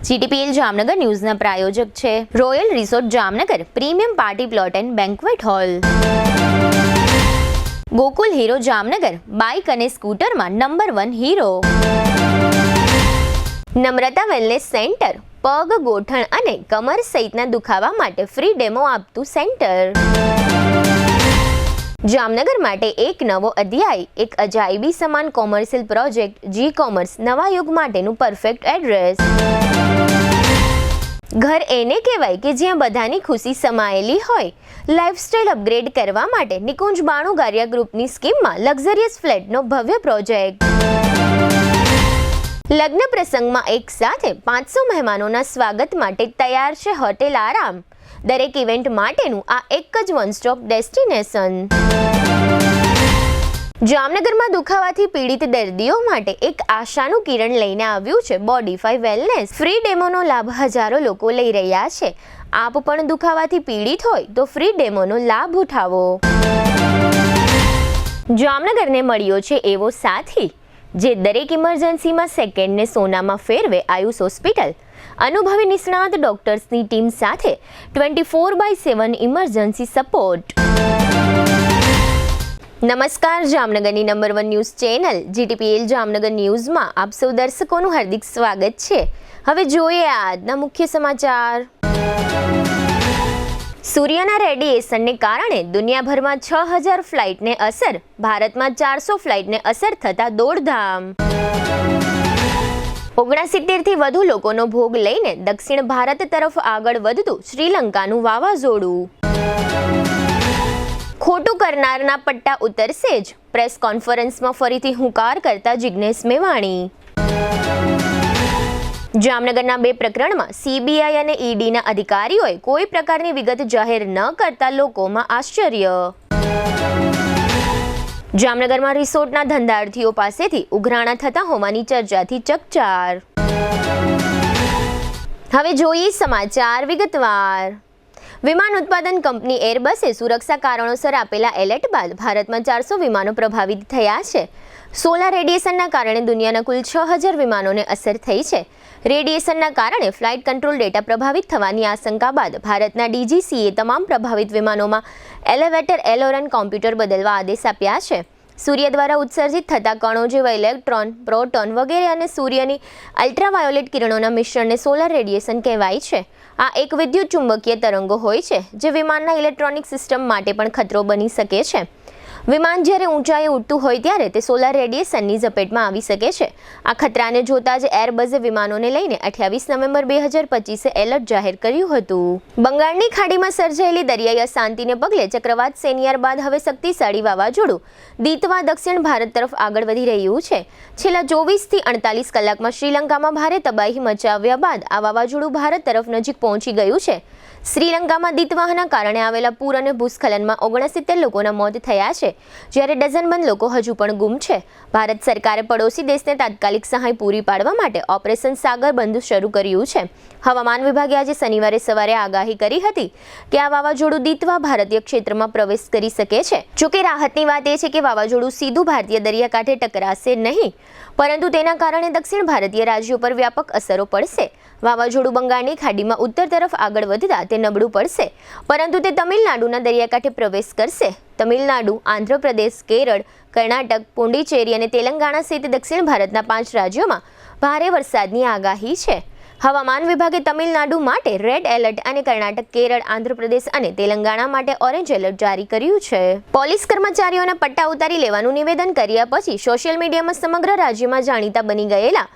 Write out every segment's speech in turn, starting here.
GTPL Jamnagar ન્યૂઝના પ્રાયોજક છે royal resort Jamnagar premium party plot and banquet hall. Gokul Hero Jamnagar bike અને સ્કૂટરમાં number 1 Hero. Namrata wellness centre પગ, ગોઠણ અને કમર સહિતના દુખાવા માટે ફ્રી ડેમો આપતું સેન્ટર. જામનગર માટે એક નવો અધ્યાય, એક અજાયબી સમાન કોમર્શિયલ પ્રોજેક્ટ જી કોમર્સ નવા યુગ માટેનું પરફેક્ટ એડ્રેસ. ઘર એને કહેવાય કે જ્યાં બધાની ખુશી સમાયેલી હોય. લાઇફસ્ટાઇલ અપગ્રેડ કરવા માટે નિકુંજ બાણુગારિયા ગ્રુપની સ્કીમમાં લક્ઝરિયસ ફ્લેટનો ભવ્ય પ્રોજેક્ટ. લગ્ન પ્રસંગમાં એક સાથે 500 મહેમાનોના સ્વાગત માટે તૈયાર છે હોટેલ આરામ. દરેક ઇવેન્ટ માટેનું આ એક જ વન સ્ટોપ ડેસ્ટિનેશન. જામનગરમાં દુખાવાથી પીડિત દર્દીઓ માટે એક આશાનું કિરણ લઈને આવ્યું છે બોડીફાઈ વેલનેસ. ફ્રી ડેમોનો લાભ હજારો લોકો લઈ રહ્યા છે. આપ પણ દુખાવાથી પીડિત હોય તો ફ્રી ડેમોનો લાભ ઉઠાવો. જામનગરને મળ્યો છે એવો સાથી જે દરેક ઇમરજન્સીમાં સેકન્ડને સોનામાં ફેરવે. આયુષ હોસ્પિટલ અનુભવી નિષ્ણાત ડોક્ટર્સની ટીમ સાથે 24/7 ઇમરજન્સી સપોર્ટ. નમસ્કાર, જામનગરની number 1 news channel GTPL Jamnagar ન્યૂઝમાં આપ સૌ દર્શકોનું હાર્દિક સ્વાગત છે. હવે જોઈએ આજના મુખ્ય સમાચાર. સૂર્યના રેડિયેશનને કારણે દુનિયાભરમાં 6000 ફ્લાઇટને અસર. ભારતમાં 400 ફ્લાઇટને અસર થતા દોડધામ. 69થી વધુ લોકોનો ભોગ લઈને દક્ષિણ ભારત તરફ આગળ વધતું શ્રીલંકાનું વાવાઝોડું. ખોટું કરનારના પટ્ટા ઉતરશે જ. પ્રેસ કોન્ફરન્સમાં ફરીથી હુંકાર કરતા જિગ્નેશ મેવાણી. જામનગરના 2 પ્રકરણમાં CBI અને EDના અધિકારીઓએ કોઈ પ્રકારની વિગત જાહેર ન કરતા લોકોમાં આશ્ચર્ય. જામનગરમાં રિસોર્ટના ધંધાર્થીઓ પાસેથી ઉઘરાણા થતા હોવાની ચર્ચાથી ચકચાર. હવે જોઈએ સમાચાર વિગતવાર. વિમાન ઉત્પાદન કંપની એરબસે સુરક્ષા કારણોસર આપેલા એલર્ટ બાદ ભારતમાં 400 વિમાનો પ્રભાવિત થયા છે. સોલાર રેડિયેશનના કારણે દુનિયાના કુલ 6000 વિમાનોને અસર થઈ છે. રેડિયેશનના કારણે ફ્લાઇટ કંટ્રોલ ડેટા પ્રભાવિત થવાની આશંકા બાદ ભારતના DGCએ તમામ પ્રભાવિત વિમાનોમાં એલિવેટર એલોરન કોમ્પ્યુટર બદલવા આદેશ આપ્યા છે. સૂર્ય દ્વારા ઉત્સર્જિત થતા કણો જેવા ઇલેક્ટ્રોન, પ્રોટોન વગેરે અને સૂર્યની અલ્ટ્રાવાયોલેટ કિરણોના મિશ્રણને સોલાર રેડિયેશન કહેવાય છે. આ એક વિદ્યુત ચુંબકીય તરંગો હોય છે જે વિમાનના ઇલેક્ટ્રોનિક સિસ્ટમ માટે પણ ખતરો બની શકે છે. વિમાન જ્યારે ઊંચાઈએ ઉડતું હોય ત્યારે તે સોલાર રેડિયેશનની ઝપેટમાં આવી શકે છે. આ ખતરાને જોતા જ એરબસે વિમાનોને લઈને 28 નવેમ્બર 2025 એલર્ટ જાહેર કર્યું હતું. બંગાળની ખાડીમાં સર્જાયેલી દરિયાઈ અશાંતિને પગલે ચક્રવાત સેનિયાર બાદ હવે શક્તિશાળી વાવાઝોડું દીતવા દક્ષિણ ભારત તરફ આગળ વધી રહ્યું છે. છેલ્લા 24થી 48 કલાકમાં શ્રીલંકામાં ભારે તબાહી મચાવ્યા બાદ આ વાવાઝોડું ભારત તરફ નજીક પહોંચી ગયું છે. શ્રીલંકામાં દીતવાહના કારણે આવેલા પૂર અને ભૂસ્ખલનમાં 69 લોકોના મોત થયા છે, જ્યારે ડઝનબંધ લોકો હજુ પણ ગુમ છે. ભારત સરકારે પડોશી દેશને તાત્કાલિક સહાય પૂરી પાડવા માટે ઓપરેશન સાગર બંધ શરૂ કર્યું છે. હવામાન વિભાગે આજે શનિવારે સવારે આગાહી કરી હતી કે આ વાવાઝોડું દીતવા ભારતીય ક્ષેત્રમાં પ્રવેશ કરી શકે છે. જોકે રાહતની વાત એ છે કે વાવાઝોડું સીધું ભારતીય દરિયાકાંઠે ટકરાશે નહીં, પરંતુ તેના કારણે દક્ષિણ ભારતીય રાજ્યો પર વ્યાપક અસરો પડશે. વાવાઝોડું બંગાળની ખાડીમાં ઉત્તર તરફ આગળ વધતા તે નબળું પડશે, પરંતુ તે તમિલનાડુના દરિયાકાંઠે પ્રવેશ કરશે. તમિલનાડુ, આંધ્રપ્રદેશ, કેરળ, કર્ણાટક, પુડુચેરી અને તેલંગાણા સહિત દક્ષિણ ભારતના 5 રાજ્યોમાં ભારે વરસાદની આગાહી છે. હવામાન વિભાગે તમિલનાડુ માટે રેડ એલર્ટ અને કર્ણાટક, કેરળ, આંધ્રપ્રદેશ અને તેલંગાણા માટે ઓરેન્જ એલર્ટ જારી કર્યું છે. પોલીસ કર્મચારીઓના પટ્ટા ઉતારી લેવાનું નિવેદન કર્યા પછી સોશિયલ મીડિયામાં સમગ્ર રાજ્યમાં જાણીતા બની ગયેલા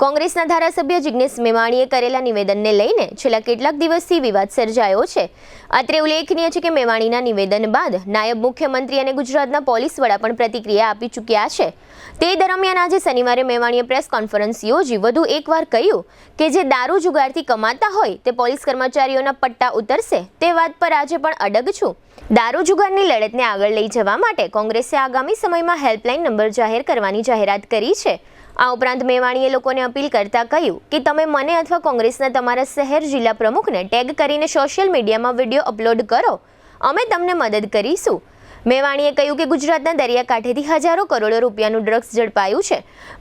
કોંગ્રેસના ધારાસભ્ય જિગ્નેશ મેવાણીએ કરેલા નિવેદનને લઈને છેલ્લા કેટલાક દિવસથી વિવાદ સર્જાયો છે. અત્રે ઉલ્લેખનીય છે કે મેવાણીના નિવેદન બાદ નાયબ મુખ્યમંત્રી અને ગુજરાતના પોલીસ વડા પણ પ્રતિક્રિયા આપી ચૂક્યા છે. તે દરમિયાન આજે શનિવારે મેવાણીએ પ્રેસ કોન્ફરન્સ યોજી વધુ એકવાર કહ્યું કે જે દારૂ જુગારથી કમાતા હોય તે પોલીસ કર્મચારીઓના પટ્ટા ઉતરશે તે વાત પર આજે પણ અડગ છું. દારૂ જુગારની લડતને આગળ લઈ જવા માટે કોંગ્રેસે આગામી સમયમાં હેલ્પલાઇન નંબર જાહેર કરવાની જાહેરાત કરી છે. આ ઉપરાંત મેવાણીએ લોકોને અપીલ કરતા કહ્યું કે તમે મને અથવા કોંગ્રેસના તમારા શહેર જિલ્લા પ્રમુખને ટેગ કરીને સોશિયલ મીડિયામાં વિડીયો અપલોડ કરો. અમે તમને મદદ કરીશું. મેવાણીએ કહ્યું કે ગુજરાતના દરિયાકાંઠેથી હજારો કરોડો રૂપિયાનું ડ્રગ્સ ઝડપાયું છે.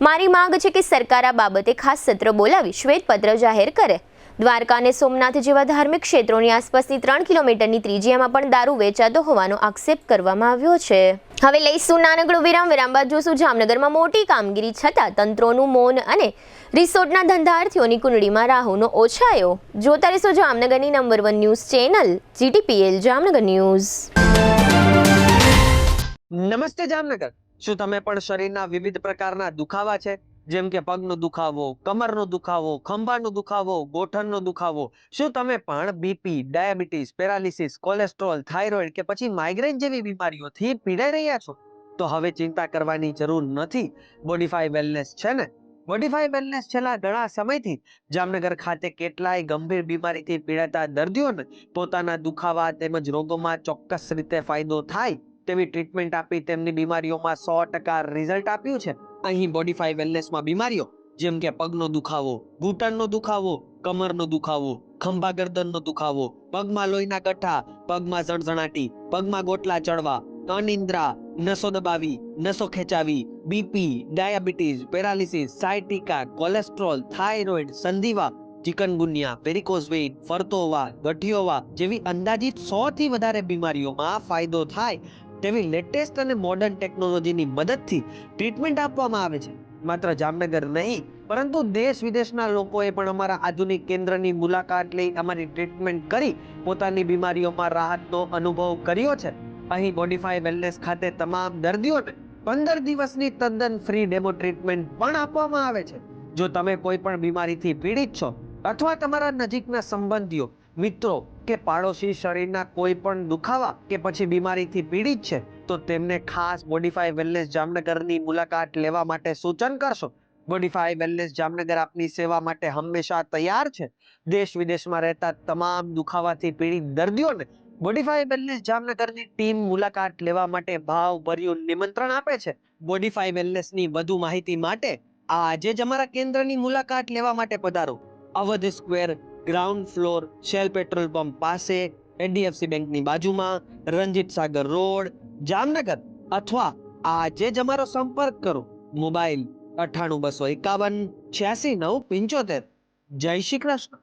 મારી માંગ છે કે સરકાર આ બાબતે ખાસ સત્ર બોલાવી શ્વેતપત્ર જાહેર કરે. દ્વારકા અને સોમનાથ જેવા ધાર્મિક ક્ષેત્રોની આસપાસની 3 કિલોમીટરની ત્રિજ્યામાં પણ દારૂ વેચાતો હોવાનો આક્ષેપ કરવામાં આવ્યો છે. હવે લઈશું નાનકડો વિરામ બાદ જોશું જામનગરમાં મોટી કામગીરી છતાં તંત્રોનું મૌન અને રિસોર્ટના ધંધાર્થીઓની કુંડળીમાં રાહુનો ઓછાયો. જોતા રહેશો જામનગરની number 1 news channel GTPL Jamnagar news. નમસ્તે જામનગર. શું તમે પણ શરીરના વિવિધ પ્રકારના દુખાવા છે, જેમ કે પગનો દુખાવો, કમરનો દુખાવો, ખંભાનો દુખાવો, ગોઠણનો દુખાવો? શું તમે પણ BP, diabetes, paralysis, cholesterol, thyroid કે પછી માઇગ્રેન જેવી બીમારીઓથી પીડાઈ રહ્યા છો? તો હવે ચિંતા કરવાની જરૂર નથી. બોડીફાઈ વેલનેસ છે ને. બોડીફાઈ વેલનેસ છેલ્લા ઘણા સમયથી જામનગર ખાતે કેટલાય ગંભીર બીમારીથી પીડાતા દર્દીઓને પોતાના દુખાવા તેમજ રોગોમાં ચોક્કસ રીતે ફાયદો થાય તેવી ટ્રીટમેન્ટ આપી તેમની બીમારીઓમાં 100% રિઝલ્ટ આપ્યું છે. અહીં બોડીફાઈ વેલનેસમાં બીમારીઓ જેમ કે પગનો દુખાવો, ઘૂંટણનો દુખાવો, કમરનો દુખાવો, ખંભા ગરદનનો દુખાવો, પગમાં લોહીના ગઠ્ઠા, પગમાં ઝણઝણાટી, પગમાં ગોટલા ચડવા, અનિદ્રા, નસો દબાવી, નસો ખેંચાવી, BP, diabetes, paralysis, sciatica, cholesterol, thyroid, સંધિવા, ચિકનગુનિયા, વેરિકોઝ વેઇન, ફરતોવા, ગઠિયોવા જેવી અંદાજિત 100 થી વધારે બીમારીઓમાં ફાયદો થાય તેવી લેટેસ્ટ અને મોડર્ન ટેકનોલોજીની મદદથી ટ્રીટમેન્ટ આપવામાં આવે છે. માત્ર જામનગર નહીં, પરંતુ દેશ વિદેશના લોકોએ પણ અમારા આધુનિક કેન્દ્રની મુલાકાત લઈ અમારી ટ્રીટમેન્ટ કરી પોતાની બીમારીઓમાં રાહતનો અનુભવ કર્યો છે. અહીં બોડીફાઈ વેલનેસ ખાતે તમામ દર્દીઓને 15 દિવસની તદ્દન ફ્રી ડેમો ટ્રીટમેન્ટ પણ આપવામાં આવે છે. જો તમે કોઈ પણ બીમારીથી પીડિત છો અથવા તમારા નજીકના સંબંધીઓ, મિત્રો કે પાડોશી શરીરના કોઈ પણ દુખાવા કે પછી બીમારીથી પીડિત છે તો તેમને ખાસ બોડીફાઈ વેલનેસ જામનગરની મુલાકાત લેવા માટે સૂચન કરશો. બોડીફાઈ વેલનેસ જામનગર આપની સેવા માટે હંમેશા તૈયાર છે. દેશ વિદેશમાં રહેતા તમામ દુખાવાથી પીડિત દર્દીઓને બોડીફાઈ વેલનેસ જામનગરની ટીમ મુલાકાત લેવા માટે ભાવભર્યું નિમંત્રણ આપે છે. બોડીફાઈ વેલનેસની વધુ માહિતી માટે આજે જ અમારા કેન્દ્રની મુલાકાત લેવા માટે પધારો. Awadh square, ground floor, Shell petrol pump પાસે, HDFC બેંકની બાજુમાં, રંજીત સાગર રોડ, જામનગર. અથવા આજે જ અમારો સંપર્ક કરો. મોબાઈલ 98 251 86 975. જય શ્રી કૃષ્ણ.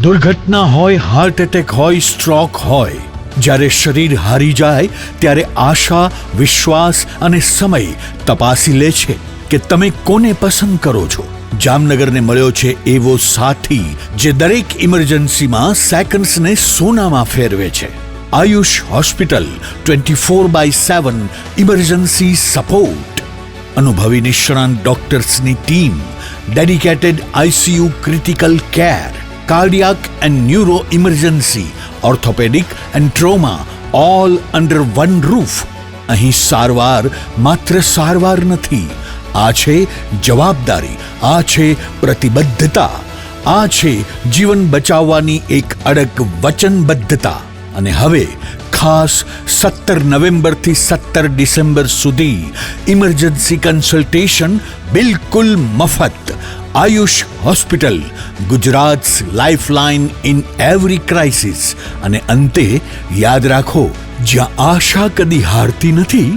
દુર્ઘટના હોય, હાર્ટ એટેક હોય, સ્ટ્રોક હોય, જ્યારે શરીર હારી જાય ત્યારે આશા, વિશ્વાસ અને સમય તપાસી લે છે કે તમે કોને પસંદ કરો છો. જામનગરને મળ્યો છે એવો સાથી જે દરેક ઇમરજન્સીમાં સેકન્ડ્સને સોનામાં ફેરવે છે. Ayush hospital 24/7 emergency support. અનુભવી નિષ્ણાંત ડોક્ટર્સની ટીમ, dedicated ICU critical care, cardiac and neuro emergency, orthopaedic and trauma, all under one roof. અહીં સારવાર માત્ર સારવાર નથી, આ છે જવાબદારી, આ છે પ્રતિબદ્ધતા, આ છે જીવન બચાવવાની એક અડગ વચનબદ્ધતા. અને હવે ખાસ 17 નવેમ્બરથી 17 ડિસેમ્બર સુધી ઇમરજન્સી કન્સલ્ટેશન બિલકુલ મફત. Ayush hospital, Gujarat's lifeline in every crisis. અને અંતે યાદ રાખો, જ્યાં આશા કદી હારતી નથી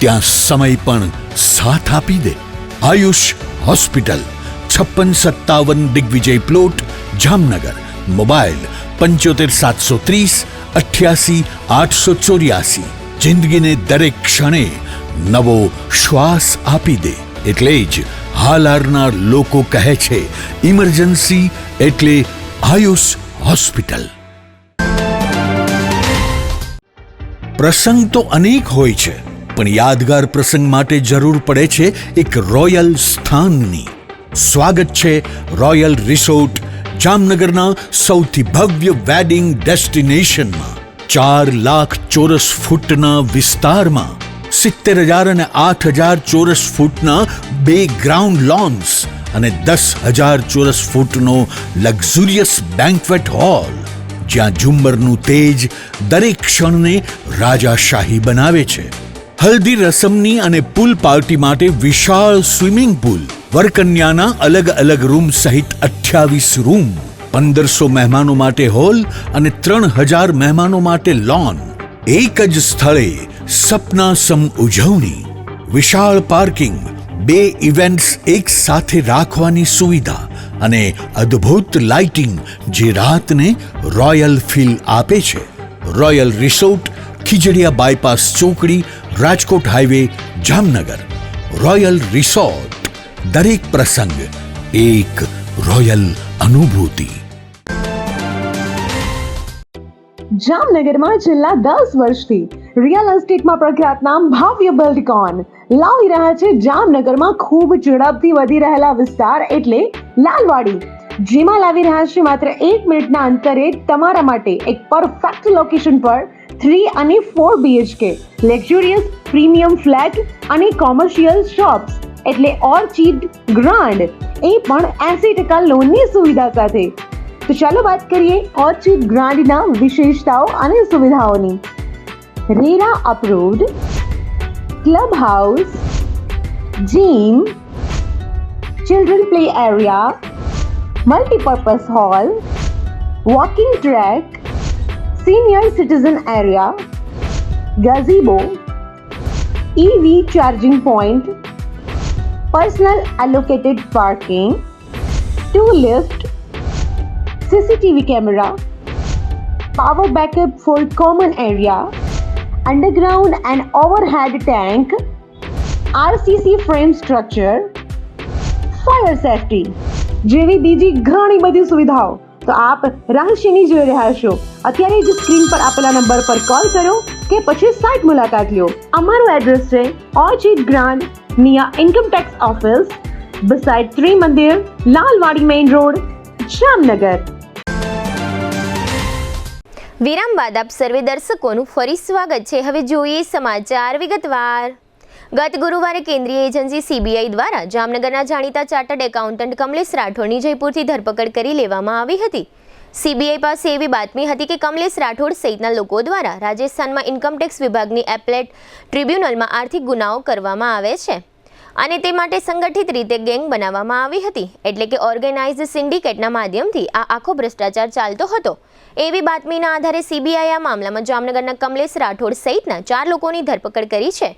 ત્યાં સમય પણ સાથ આપી દે. Ayush hospital, 5657 Digvijay plot, Jamnagar. Mobile 75 730 88 884. જિંદગીને દરેક ક્ષણે નવો શ્વાસ આપી દે. એટલે જ હાલારના લોકો કહે છે ઇમરજન્સી એટલે આયુષ હોસ્પિટલ. પ્રસંગ તો અનેક હોય છે, પણ યાદગાર પ્રસંગ માટે જરૂર પડે છે એક રોયલ સ્થાનની. સ્વાગત છે રોયલ રિસોર્ટ જામનગરના સૌથી ભવ્ય વેડિંગ ડેસ્ટિનેશનમાં. 4 લાખ ચોરસ ફૂટના વિસ્તારમાં 70,000 અને 8,000 ચોરસ ફૂટના 2 ગ્રાઉન્ડ લોન્સ અને 10,000 ચોરસ ફૂટનો લક્ઝુરિયસ બેન્ક્વેટ હોલ, જ્યાં ઝુમ્મરનું તેજ દરેક ક્ષણને રાજાશાહી બનાવે છે. હલ્દી રસમની અને પૂલ પાર્ટી માટે વિશાળ સ્વિમિંગ પૂલ, વરકન્યાના અલગ અલગ રૂમ સહિત 28 રૂમ, 1500 મહેમાનો માટે હોલ અને 3000 મહેમાનો માટે લોન. એક જ સ્થળે સપના સમ ઉજવણી, વિશાળ પાર્કિંગ, 2 ઇવેન્ટ્સ એક સાથે રાખવાની સુવિધા અને અદ્ભુત લાઇટિંગ જે રાતને રોયલ ફીલ આપે છે. રોયલ રિસોર્ટ, ખીજડીયા બાયપાસ ચોકડી, Rajkot highway, Jamnagar. Royal resort, દરેક પ્રસંગ એક રોયલ અનુભૂતિ. જામનગરમાં છેલ્લા 10 વર્ષથી રિયલ એસ્ટેટમાં પ્રખ્યાત નામ ભવ્ય બિલ્ડકોન લાવી રહ્યા છે જામનગરમાં ખૂબ ઝડપથી વધી રહેલા વિસ્તાર એટલે લાલવાડી, જેમાં લાવી રહ્યા છે માત્ર 1 મિનિટના અંતરે તમારા માટે એક પરફેક્ટ લોકેશન પર 3 અને 4 BHK લક્ઝુરિયસ પ્રીમિયમ ફ્લેટ અને કોમર્શિયલ શોપ્સ એટલે ઓર્ચિડ ગ્રાન્ડ, એ પણ 80% લોનની સુવિધા સાથે. તો ચાલો વાત કરીએ ઓર્ચિડ ગ્રાન્ડના વિશેષતાઓ અને સુવિધાઓની. RERA approved, club house, gym, children play area, multipurpose hall, walking track, senior citizen area, gazebo, EV charging point, personal allocated parking, 2 lift, CCTV camera, power backup for common area, underground and overhead tank, RCC frame structure, fire safety જેવી બીજી ઘણી બધી સુવિધાઓ તો આપ રહસ્યની જોઈ રહ્યા છો. અત્યારે જ સ્ક્રીન પર આપેલા નંબર પર કોલ કરો કે પછી સાઇટ મુલાકાત લો. અમારું એડ્રેસ છે orchid grand near income tax office beside Tri Mandir, Lalwadi main road, Jamnagar. વિરામ બાદ આપ સર્વે દર્શકોનું ફરી સ્વાગત છે. હવે જોઈએ સમાચાર વિગતવાર. ગત ગુરુવારે કેન્દ્રીય એજન્સી CBI દ્વારા જામનગરના જાણીતા ચાર્ટર્ડ એકાઉન્ટન્ટ કમલેશ રાઠોડની જયપુરથી ધરપકડ કરી લેવામાં આવી હતી. CBI પાસે એવી બાતમી હતી કે કમલેશ રાઠોડ સહિતના લોકો દ્વારા રાજસ્થાનમાં ઇન્કમટેક્સ વિભાગની એપલેટ ટ્રિબ્યુનલમાં આર્થિક ગુનાઓ કરવામાં આવે છે અને તે માટે સંગઠિત રીતે ગેંગ બનાવવામાં આવી હતી, એટલે કે ઓર્ગેનાઇઝડ સિન્ડિકેટના માધ્યમથી આ આખો ભ્રષ્ટાચાર ચાલતો હતો. એવી બાતમીના આધારે CBI આ મામલામાં જામનગરના કમલેશ રાઠોડ સહિતના 4 લોકોની ધરપકડ કરી છે,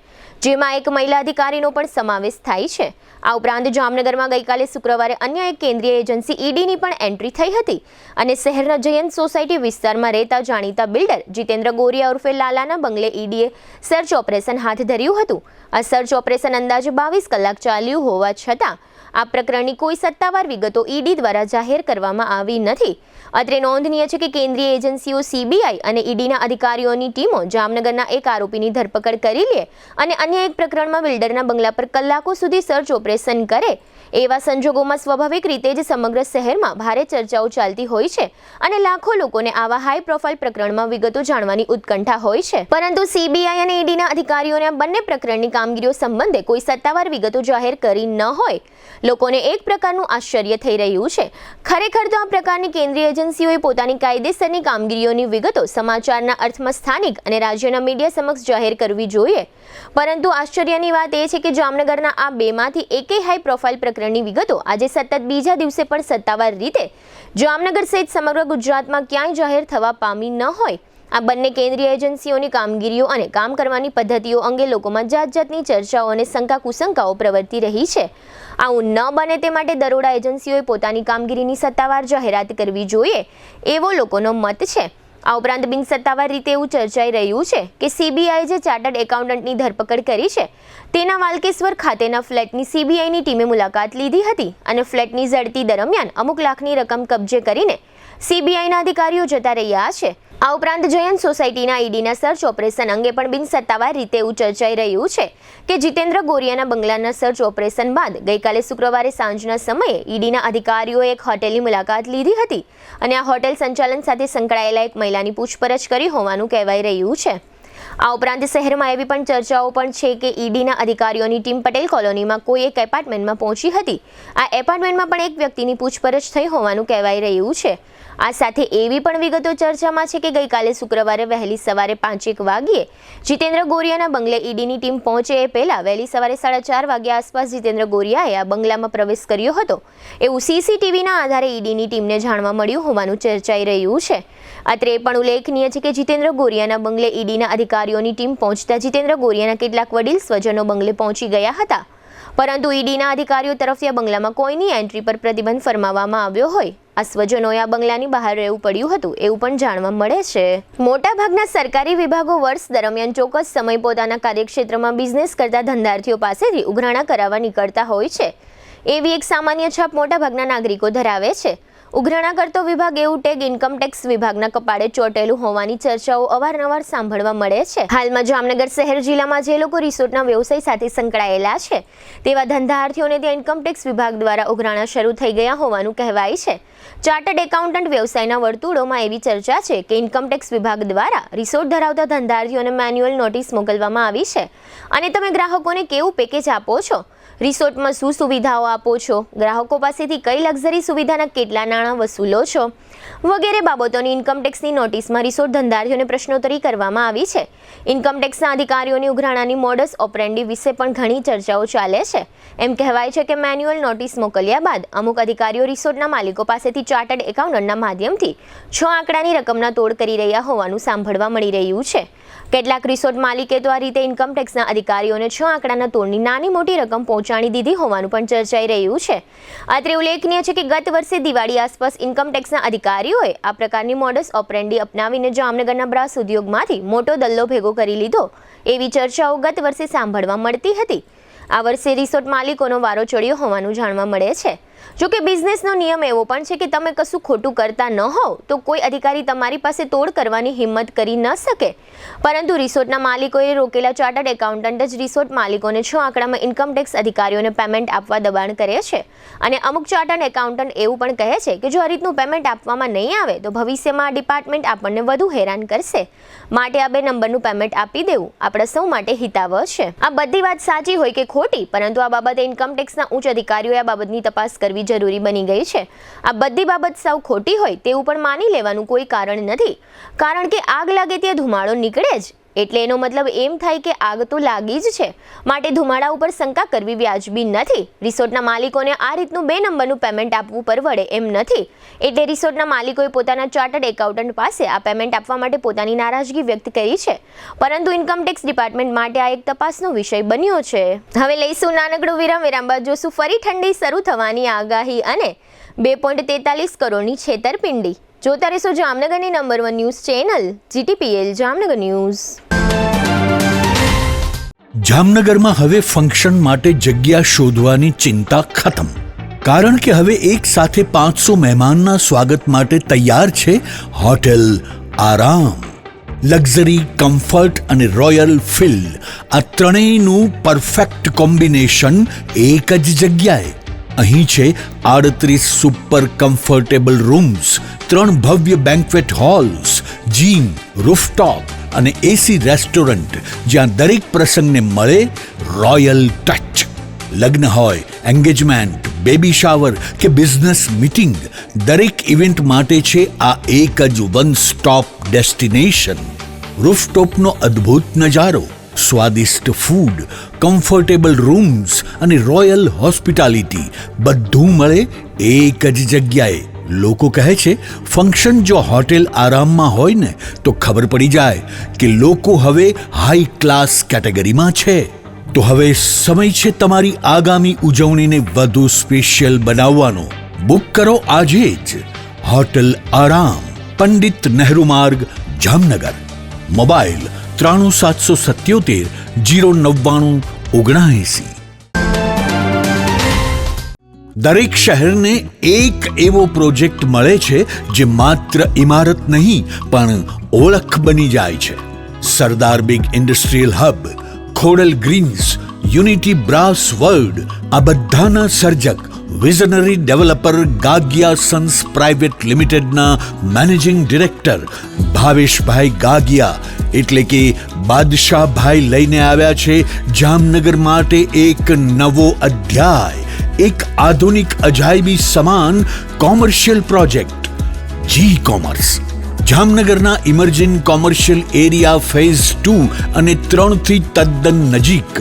જેમાં એક મહિલા અધિકારીનો પણ સમાવેશ થાય છે. આ ઉપરાંત જામનગરમાં ગઈકાલે શુક્રવારે અન્ય એક કેન્દ્રીય એજન્સી EDની પણ એન્ટ્રી થઈ હતી અને શહેરના જયંત સોસાયટી વિસ્તારમાં રહેતા જાણીતા બિલ્ડર જીતેન્દ્ર ગોરિયા ઉર્ફે લાલાના બંગલે EDએ સર્ચ ઓપરેશન હાથ ધર્યું હતું. આ સર્ચ ઓપરેશન અંદાજે 22 કલાક ચાલ્યું હોવા છતાં આ પ્રકરણની કોઈ સત્તાવાર વિગતો ED દ્વારા જાહેર કરવામાં આવી નથી. અત્રે નોંધનીય છે કે કેન્દ્રીય એજન્સીઓ CBI અને EDના અધિકારીઓની ટીમો જામનગરના એક આરોપીની ધરપકડ કરી લે અને અન્ય એક પ્રકરણમાં બિલ્ડરના બંગલા પર કલાકો સુધી સર્ચ ઓપરેશન કરે. એવા સંજોગોમાં સ્વાભાવિક રીતે જ સમગ્ર શહેરમાં ભારે ચર્ચાઓ ચાલતી હોય છે અને લાખો લોકોને આવા હાઈ પ્રોફાઇલ પ્રકરણમાં વિગતો જાણવાની ઉત્કંઠા હોય છે. પરંતુ CBI અને EDના અધિકારીઓને આ બંને પ્રકરણની કામગીરીઓ સંબંધે કોઈ સત્તાવાર વિગતો જાહેર કરી ન હોય લોકોને એક પ્રકારનું આશ્ચર્ય થઈ રહ્યું છે. ખરેખર તો આ પ્રકારની કેન્દ્રીય એજન્સીઓએ પોતાની કાયદેસરની કામગીરીઓની વિગતો સમાચારના અર્થમાં સ્થાનિક અને રાજ્યના મીડિયા સમક્ષ જાહેર કરવી જોઈએ. પરંતુ આશ્ચર્યની વાત એ છે કે જામનગરના આ બેમાંથી એકેય હાઈ પ્રોફાઇલ પ્રકરણની વિગતો આજે સતત બીજા દિવસે પણ સત્તાવાર રીતે જામનગર સહિત સમગ્ર ગુજરાતમાં ક્યાંય જાહેર થવા પામી ન હોય. આ બંને કેન્દ્રીય એજન્સીઓની કામગીરીઓ અને કામ કરવાની પદ્ધતિઓ અંગે લોકોમાં જાતજાતની ચર્ચાઓ અને શંકા કુશંકાઓ પ્રવર્તી રહી છે. આવું ન બને તે માટે દરોડા એજન્સીઓએ પોતાની કામગીરીની સત્તાવાર જાહેરાત કરવી જોઈએ એવો લોકોનો મત છે. આ ઉપરાંત બિનસત્તાવાર રીતે એવું ચર્ચાઈ રહ્યું છે કે CBI જે ચાર્ટર્ડ એકાઉન્ટન્ટની ધરપકડ કરી છે તેના વાલકેશ્વર ખાતેના ફ્લેટની CBIની ટીમે મુલાકાત લીધી હતી અને ફ્લેટની ઝડપી દરમિયાન અમુક લાખની રકમ કબજે કરીને CBIના અધિકારીઓ જતા રહ્યા છે. આ ઉપરાંત જયંત સોસાયટીના EDના સર્ચ ઓપરેશન અંગે પણ બિનસત્તાવાર રીતે એવું ચર્ચાઈ રહ્યું છે કે જીતેન્દ્ર ગોરિયાના બંગલાના સર્ચ ઓપરેશન બાદ ગઈકાલે શુક્રવારે સાંજના સમયે EDના અધિકારીઓએ એક હોટેલની મુલાકાત લીધી હતી અને આ હોટેલ સંચાલન સાથે સંકળાયેલા એક મહિલાની પૂછપરછ કરી હોવાનું કહેવાઈ રહ્યું છે. આ ઉપરાંત શહેરમાં એવી પણ ચર્ચાઓ પણ છે કે ઈડીના અધિકારીઓની ટીમ પટેલ કોલોનીમાં કોઈ એક એપાર્ટમેન્ટમાં પહોંચી હતી. આ એપાર્ટમેન્ટમાં પણ એક વ્યક્તિની પૂછપરછ થઈ હોવાનું કહેવાઈ રહ્યું છે. આ સાથે એવી પણ વિગતો ચર્ચામાં છે કે ગઈકાલે શુક્રવારે વહેલી સવારે 5:01 વાગ્યે જીતેન્દ્ર ગોરિયાના બંગલે ઈડીની ટીમ પહોંચે એ પહેલા વહેલી સવારે 4:30 વાગ્યા આસપાસ જીતેન્દ્ર ગોરિયાએ આ બંગલામાં પ્રવેશ કર્યો હતો એવું સીસીટીવીના આધારે ઈડીની ટીમને જાણવા મળ્યું હોવાનું ચર્ચાઈ રહ્યું છે. અત્રે એ પણ ઉલ્લેખનીય છે કે જીતેન્દ્ર ગોરિયાના બંગલે ઈડીના અધિકારીઓની ટીમ પહોંચતા જીતેન્દ્ર ગોરિયાના કેટલાક વડીલ સ્વજનો બંગલે પહોંચી ગયા હતા, પરંતુ ઈડીના અધિકારીઓ તરફથી આ બંગલામાં કોઈની એન્ટ્રી પર પ્રતિબંધ ફરમાવવામાં આવ્યો હોય આ સ્વજનોએ આ બંગલાની બહાર રહેવું પડ્યું હતું એવું પણ જાણવા મળે છે. મોટાભાગના સરકારી વિભાગો વર્ષ દરમિયાન ચોક્કસ સમય પોતાના કાર્યક્ષેત્રમાં બિઝનેસ કરતા ધંધાર્થીઓ પાસેથી ઉઘરાણા કરાવવા નીકળતા હોય છે. એવી એક સામાન્ય છાપ મોટાભાગના નાગરિકો ધરાવે છે. ઉઘરાણા કરતો વિભાગ એવું ટેગ ઇન્કમટેક્સ વિભાગના કપાળે ચોંટેલું હોવાની ચર્ચાઓ અવારનવાર સાંભળવા મળે છે. હાલમાં જામનગર શહેર જિલ્લામાં જે લોકો રિસોર્ટના વ્યવસાય સાથે સંકળાયેલા છે તેવા ધંધાર્થીઓને ત્યાં ઇન્કમટેક્સ વિભાગ દ્વારા ઉઘરાણા શરૂ થઈ ગયા હોવાનું કહેવાય છે. ચાર્ટર્ડ એકાઉન્ટન્ટ વ્યવસાયના વર્તુળોમાં એવી ચર્ચા છે કે ઇન્કમટેક્સ વિભાગ દ્વારા રિસોર્ટ ધરાવતા ધંધાર્થીઓને મેન્યુઅલ નોટિસ મોકલવામાં આવી છે અને તમે ગ્રાહકોને કેવું પેકેજ આપો છો, રિસોર્ટમાં શું સુવિધાઓ આપો છો, ગ્રાહકો પાસેથી કઈ લક્ઝરી સુવિધાના કેટલા નાણાં વસૂલો છો વગેરે બાબતોની ઇન્કમટેક્સની નોટિસમાં રિસોર્ટ ધંધાર્થીઓને પ્રશ્નોત્તરી કરવામાં આવી છે. ઇન્કમટેક્સના અધિકારીઓની ઉઘરાણાની મોડસ ઓપરેન્ડી વિશે પણ ઘણી ચર્ચાઓ ચાલે છે. એમ કહેવાય છે કે મેન્યુઅલ નોટિસ મોકલ્યા બાદ અમુક અધિકારીઓ રિસોર્ટના માલિકો પાસેથી ચાર્ટર્ડ એકાઉન્ટન્ટના માધ્યમથી 6 આંકડાની રકમના તોડ કરી રહ્યા હોવાનું સાંભળવા મળી રહ્યું છે. કેટલાક રિસોર્ટ માલિકે તો આ રીતે ઇન્કમટેક્સના અધિકારીઓને 6 આંકડાના તોડની નાની મોટી રકમ પહોંચાડી દીધી હોવાનું પણ ચર્ચાઈ રહ્યું છે. અત્રે ઉલ્લેખનીય છે કે ગત વર્ષે દિવાળી આસપાસ ઇન્કમટેક્સના અધિકારીઓએ આ પ્રકારની મોડસ ઓપરેન્ડી અપનાવીને જામનગરના બ્રાસ ઉદ્યોગમાંથી મોટો દલ્લો ભેગો કરી લીધો એવી ચર્ચાઓ ગત વર્ષે સાંભળવા મળતી હતી. આ વર્ષે રિસોર્ટ માલિકોનો વારો ચડ્યો હોવાનું જાણવા મળે છે. જોકે બિઝનેસનો નિયમ એવો પણ છે કે તમે કશું ખોટું કરતા ન હોવ તો કોઈ અધિકારી તમારી પાસે તોડ કરવાની હિંમત કરી ન શકે, પરંતુ રિસોર્ટના માલિકોએ રોકેલા ચાર્ટર્ડ એકાઉન્ટન્ટ જ રિસોર્ટ માલિકોને 6 આંકડામાં ઇન્કમટેક્સ અધિકારીઓને પેમેન્ટ આપવા દબાણ કરે છે અને અમુક ચાર્ટર્ડ એકાઉન્ટન્ટ એવું પણ કહે છે કે જો આ રીતનું પેમેન્ટ આપવામાં નહીં આવે તો ભવિષ્યમાં આ ડિપાર્ટમેન્ટ આપણને વધુ હેરાન કરશે, માટે આ 2 નંબરનું પેમેન્ટ આપી દેવું આપણા સૌ માટે હિતાવહ છે. આ બધી વાત સાચી હોય કે ખોટી, પરંતુ આ બાબતે ઇન્કમટેક્સના ઉચ્ચ અધિકારીઓએ આ બાબતની તપાસ કરવી જરૂરી બની ગઈ છે. આ બધી બાબત સાવ ખોટી હોય તેવું પણ માની લેવાનું કોઈ કારણ નથી, કારણ કે આગ લાગે ત્યાં ધુમાડો નીકળે જ, એટલે એનો મતલબ એમ થાય કે આગ તો લાગી જ છે, માટે ધુમાડા ઉપર શંકા કરવી વ્યાજબી નથી. રિસોર્ટના માલિકોને આ રીતનું 2 નંબરનું પેમેન્ટ આપવું પરવડે એમ નથી, એટલે રિસોર્ટના માલિકોએ પોતાના ચાર્ટર્ડ એકાઉન્ટન્ટ પાસે આ પેમેન્ટ આપવા માટે પોતાની નારાજગી વ્યક્ત કરી છે, પરંતુ ઇન્કમટેક્સ ડિપાર્ટમેન્ટ માટે આ એક તપાસનો વિષય બન્યો છે. હવે લઈશું નાનકડું વિરામ બાદ જોશું ફરી ઠંડી શરૂ થવાની આગાહી અને 2.43 કરોડની છેતરપિંડી. જોતા રહેશો જામનગરની number 1 news channel GTPL Jamnagar news. જામનગરમાં હવે ફંક્શન માટે જગ્યા શોધવાની ચિંતા ખતમ, કારણ કે હવે એક સાથે 500 મહેમાનના સ્વાગત માટે તૈયાર છે હોટેલ આરામ. લક્ઝરી, કમ્ફર્ટ અને રોયલ ફીલ, આ ત્રણેયનું પરફેક્ટ કોમ્બિનેશન એક જ જગ્યાએ. અહીં છે 38 સુપર કમ્ફર્ટેબલ રૂમ્સ, 3 ભવ્ય બેન્ક્વેટ હોલ્સ, જીમ, રૂફટોપ અને એસી રેસ્ટોરન્ટ, જ્યાં દરેક પ્રસંગને મળે રોયલ ટચ. લગ્ન હોય, એન્ગેજમેન્ટ, બેબી શાવર કે બિઝનેસ મીટિંગ, દરેક ઇવેન્ટ માટે છે આ એક જ વન સ્ટોપ ડેસ્ટિનેશન. રૂફટોપનો અદ્ભુત નજારો, સ્વાદિષ્ટ ફૂડ, કમ્ફર્ટેબલ રૂમ્સ અને રોયલ હોસ્પિટાલિટી બધું મળે એક જ જગ્યાએ. લોકો કહે છે ફંક્શન જો હોટેલ આરામમાં હોય ને તો ખબર પડી જાય કે લોકો હવે હાઈ ક્લાસ કેટેગરીમાં છે. તો હવે સમય છે તમારી આગામી ઉજવણીને વધુ સ્પેશિયલ બનાવવાનો. બુક કરો આજે જ હોટેલ આરામ, પંડિત નહેરુ માર્ગ, જામનગર. મોબાઈલ 93777 09979. દરેક શહેરને એક એવો પ્રોજેક્ટ મળે છે જે માત્ર ઇમારત નહીં પણ ઓળખ બની જાય છે. Sardar big industrial hub, Khodal greens, unity brass world, આ બધાના સર્જક visionary developer Gagiya sons private લિમિટેડના મેનેજિંગ ડિરેક્ટર ભાવેશભાઈ ગાગિયા એટલે કે બાદશાહભાઈ લઈને આવ્યા છે જામનગર માટે એક નવો અધ્યાય, એક આધુનિક અજાયબી સમાન કોમર્શિયલ પ્રોજેક્ટ જી કોમર્સ. જામનગરના ઇમર્જિંગ કોમર્શિયલ એરિયા ફેઝ 2 અને 3 થી તદ્દન નજીક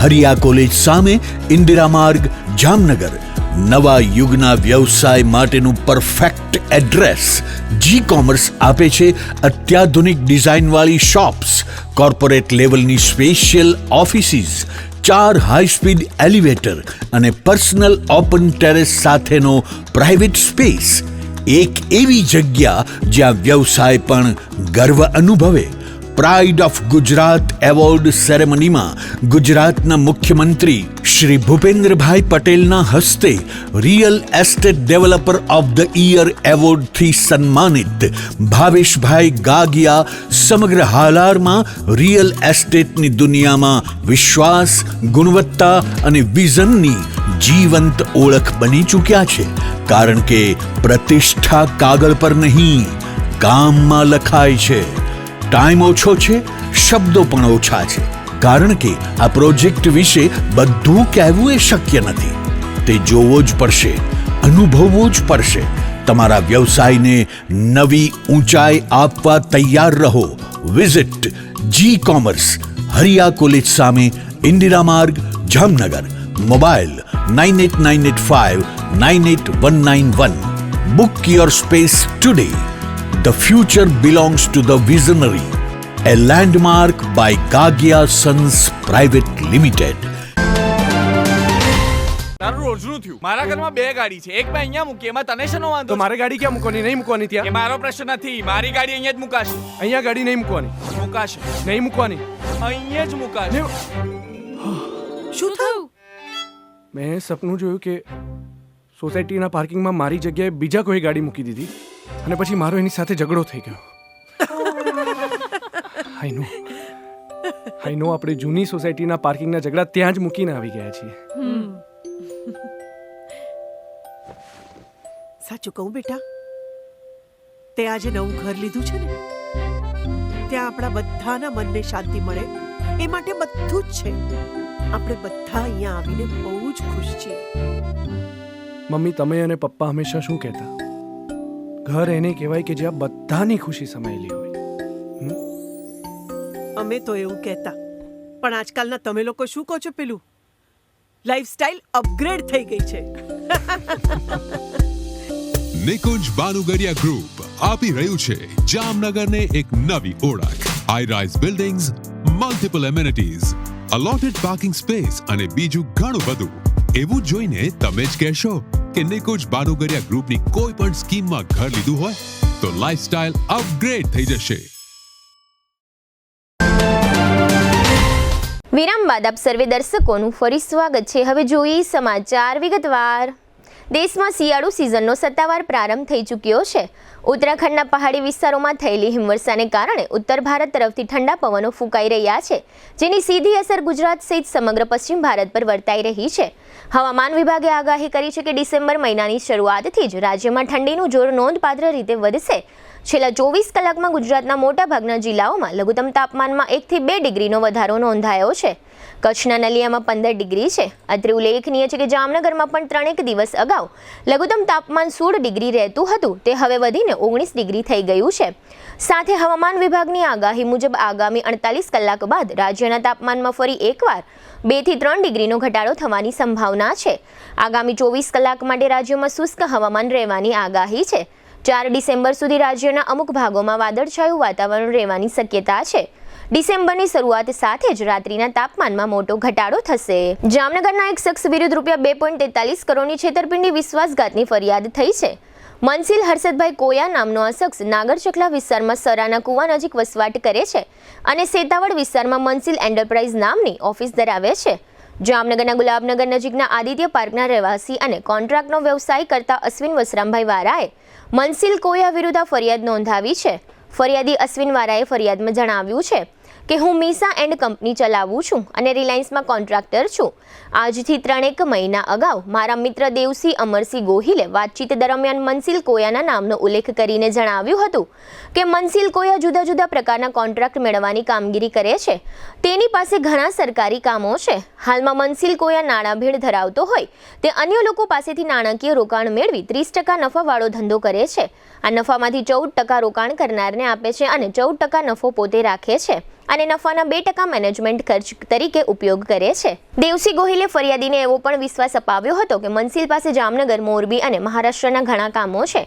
હરિયા કોલેજ સામે ઇન્દિરા માર્ગ જામનગર નવા યુગના વ્યવસાય માટેનું પરફેક્ટ એડ્રેસ. જી કોમર્સ આપે છે અત્યાધુનિક ડિઝાઇનવાળી શોપ્સ, કોર્પોરેટ લેવલની special offices, 4 high speed elevator અને પર્સનલ ઓપન ટેરેસ સાથેનો પ્રાઇવેટ સ્પેસ. એક એવી જગ્યા જ્યાં વ્યવસાય પણ ગર્વ અનુભવે. પ્રાઇડ ઓફ ગુજરાત એવોર્ડ સેરેમનીમાં ગુજરાતના મુખ્યમંત્રી શ્રી ભૂપેન્દ્રભાઈ પટેલના હસ્તે real estate developer of the year એવોર્ડથી સન્માનિત ભાવેશભાઈ ગાગિયા સમગ્ર હાલારમાં રિયલ એસ્ટેટની દુનિયામાં વિશ્વાસ, ગુણવત્તા અને વિઝનની જીવંત ઓળખ બની ચૂક્યા છે. કારણ કે પ્રતિષ્ઠા કાગળ પર નહીં, કામમાં લખાય છે. ટાઈમ ઓછો છે, શબ્દો પણ ઓછા છે, કારણ કે આ પ્રોજેક્ટ વિશે બધું કહેવું એ શક્ય નથી. તે જોવો જ પડશે, અનુભવવો જ પડશે. તમારા વ્યવસાયને નવી ઊંચાઈ આપવા તૈયાર રહો. વિઝિટ જી કોમર્સ, હરિયા કોલેજ સામે, ઇન્દિરા માર્ગ, Jamnagar. Mobile 9895981191. Book your space today. The future belongs to the visionary. A landmark by Gagia Sons Private Limited. તારું રોજનું થયું. મારા ઘરમાં 2 ગાડી છે, એક મેં અહીંયા મૂકી, એમાં તને શેનો વાંધો? તો મારે ગાડી ક્યાં મૂકવાની? નહીં મૂકવાની એ ત્યાં. મારો પ્રશ્ન નથી. મારી ગાડી અહીંયા જ મુકાશે. અહીંયા ગાડી નહીં મૂકવાની. મુકાશે. નહીં મૂકવાની. અહીંયા જ મુકાશે. શું થયું? મેં સપનું જોયું કે સોસાયટીના પાર્કિંગમાં મારી જગ્યાએ બીજા કોઈ ગાડી મૂકી દીધી અને પછી મારો એની સાથે ઝઘડો થઈ ગયો. આઈ નો આપણે જૂની સોસાયટીના પાર્કિંગના ઝઘડા ત્યાં જ મૂકીને આવી ગયા છીએ. સાચું કહું બેટા, તે આજે નવું ઘર લીધું છે ને, ત્યાં આપણા બધાના મનને શાંતિ મળે એ માટે બધું જ છે. આપણે બધા અહીંયા આવીને બહુ જ ખુશ છીએ. મમ્મી, તમે અને પપ્પા હંમેશા શું કહેતા? ઘર એને કહેવાય કે જ્યાં બધાની ખુશી સમાયેલી હોય. અમે તો એવું કહેતા, પણ આજકાલના તમે લોકો શું કહો છો? પેલું લાઈફસ્ટાઈલ અપગ્રેડ થઈ ગઈ છે. નિકુંજ બાનુગરિયા ગ્રુપ આપી રહ્યું છે જામનગરને એક નવી ઓળખ. High rise buildings, multiple amenities, allotted parking space અને બીજું ઘણું બધું. એવું જોઈને તમે જ કહેશો કે નિકુંજ બાનુગરિયા ગ્રુપની કોઈ પણ સ્કીમમાં ઘર લીધું હોય તો લાઈફસ્ટાઈલ અપગ્રેડ થઈ જશે. વિરામ બાદ આપ સર્વે દર્શકોનું ફરી સ્વાગત છે. હવે જોઈએ સમાચાર વિગતવાર. દેશમાં શિયાળુ સિઝનનો સત્તાવાર પ્રારંભ થઈ ચૂક્યો છે. ઉત્તરાખંડના પહાડી વિસ્તારોમાં થયેલી હિમવર્ષાને કારણે ઉત્તર ભારત તરફથી ઠંડા પવનો ફૂંકાઈ રહ્યા છે, જેની સીધી અસર ગુજરાત સહિત સમગ્ર પશ્ચિમ ભારત પર વર્તાઈ રહી છે. હવામાન વિભાગે આગાહી કરી છે કે ડિસેમ્બર મહિનાની શરૂઆતથી જ રાજ્યમાં ઠંડીનું જોર નોંધપાત્ર રીતે વધશે. છેલ્લા 24 કલાકમાં ગુજરાતના મોટાભાગના જિલ્લાઓમાં લઘુત્તમ તાપમાનમાં 1 થી 2 ડિગ્રીનો વધારો નોંધાયો છે. કચ્છના નલિયામાં 15 ડિગ્રી છે. અત્રે ઉલ્લેખનીય છે કે જામનગરમાં પણ 3 દિવસ અગાઉ લઘુત્તમ તાપમાન 16 ડિગ્રી રહેતું હતું, તે હવે વધીને 19 ડિગ્રી થઈ ગયું છે. સાથે હવામાન વિભાગની આગાહી મુજબ આગામી 48 કલાક બાદ રાજ્યના તાપમાનમાં ફરી એકવાર 2 થી 3 ડિગ્રીનો ઘટાડો થવાની સંભાવના છે. આગામી 24 કલાક માટે રાજ્યમાં શુષ્ક હવામાન રહેવાની આગાહી છે. 4 ડિસેમ્બર સુધી રાજ્યના અમુક ભાગોમાં વાદળછાયું વાતાવરણ રહેવાની શક્યતા છે. ડિસેમ્બરની શરૂઆત સાથે જ રાત્રિના તાપમાનમાં મોટો ઘટાડો થશે. જામનગરના એક શખ્સ વિરુદ્ધ ₹2.43 કરોડની છેતરપિંડી વિશ્વાસઘાતની ફરિયાદ થઈ છે. મનસીલ હર્ષદભાઈ કોયા નામનો આ શખ્સ નાગરચકલા વિસ્તારમાં સરાના કુવા નજીક વસવાટ કરે છે અને સેતાવડ વિસ્તારમાં મનસીલ એન્ટરપ્રાઇઝ નામની ઓફિસ ધરાવે છે. જામનગરના ગુલાબનગર નજીકના આદિત્ય પાર્કના રહેવાસી અને કોન્ટ્રાક્ટનો વ્યવસાય કરતા અશ્વિન વસરામભાઈ વારાએ મનસીલ કોયા વિરુદ્ધ આ ફરિયાદ નોંધાવી છે. ફરિયાદી અશ્વિન વારાએ ફરિયાદમાં જણાવ્યું છે કે હું મીસા એન્ડ કંપની ચલાવું છું અને રિલાયન્સમાં કોન્ટ્રાક્ટર છું. આજથી 3 મહિના અગાઉ મારા મિત્ર દેવસિંહ અમરસિંહ ગોહિલે વાતચીત દરમિયાન મનસિલ કોયાના નામનો ઉલ્લેખ કરીને જણાવ્યું હતું કે મનસિલ કોયા જુદા જુદા પ્રકારના કોન્ટ્રાક્ટ મેળવવાની કામગીરી કરે છે. તેની પાસે ઘણા સરકારી કામો છે. હાલમાં મનસિલ કોયા નાણાભેળ ધરાવતો હોય તે અન્ય લોકો પાસેથી નાણાકીય રોકાણ મેળવી 30% નફાવાળો ધંધો કરે છે. આ નફામાંથી 14% રોકાણ કરનારને આપે છે અને 14% નફો પોતે રાખે છે અને નફાના 2% મેનેજમેન્ટ ખર્ચ તરીકે ઉપયોગ કરે છે. દેવસિંહ ગોહિલે ફરિયાદીને એવો પણ વિશ્વાસ અપાવ્યો હતો કે મનસિલ પાસે જામનગર, મોરબી અને મહારાષ્ટ્રના ઘણા કામો છે.